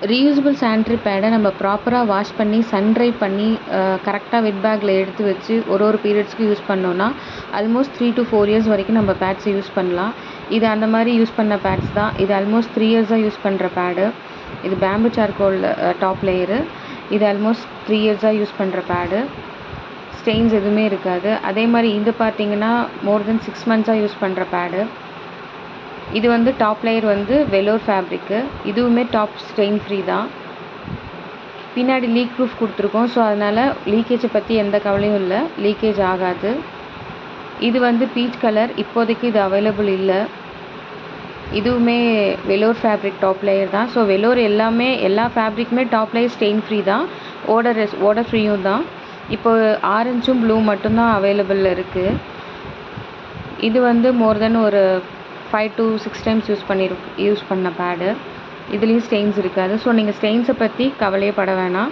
Reusable sanitary பேடை நம்ம ப்ராப்பராக வாஷ் பண்ணி சன் ட்ரை பண்ணி கரெக்டாக வெட் பேக்கில் எடுத்து வச்சு ஒரு பீரியட்ஸ்க்கு யூஸ் பண்ணோன்னா ஆல்மோஸ்ட் 3 to 4 இயர்ஸ் வரைக்கும் நம்ம பேட்ஸை யூஸ் பண்ணலாம். இது அந்த மாதிரி யூஸ் பண்ண பேட்ஸ் தான். இது ஆல்மோஸ்ட் 3 இயர்ஸாக யூஸ் பண்ணுற பேடு. இது பேம்பு சார்கோல் டாப் லேயரு. இது ஆல்மோஸ்ட் 3 இயர்ஸாக யூஸ் பண்ணுற பேடு. ஸ்டெயின்ஸ் எதுவுமே இருக்காது. அதே மாதிரி இது பார்த்தீங்கன்னா மோர் தென் 6 மந்த்ஸாக யூஸ் பண்ணுற பேடு. இது வந்து டாப் லேயர் வந்து வெலோர் ஃபேப்ரிக்கு. இதுவுமே டாப் ஸ்டெயின் ஃப்ரீ தான். பின்னாடி லீக் ப்ரூஃப் கொடுத்துருக்கோம். ஸோ அதனால் லீக்கேஜை பற்றி எந்த கவலையும் இல்லை, லீக்கேஜ் ஆகாது. இது வந்து பீச் கலர். இப்போதைக்கு இது அவைலபிள் இல்லை. இதுவுமே வெலோர் ஃபேப்ரிக் டாப் லேயர் தான். ஸோ வெலோர் எல்லா ஃபேப்ரிக்குமே டாப் லேயர் ஸ்டெயின் ஃப்ரீ தான், ஓடர் ஃப்ரீயும் தான். இப்போ ஆரஞ்சும் ப்ளூ மட்டும்தான் அவைலபிள் இருக்குது. இது வந்து மோர் தென் ஒரு 5 to 6 டைம்ஸ் யூஸ் பண்ண பேடு. இதுலேயும் ஸ்டெயின்ஸ் இருக்காது. ஸோ நீங்கள் ஸ்டெயின்ஸை பற்றி கவலையே பட வேணாம்.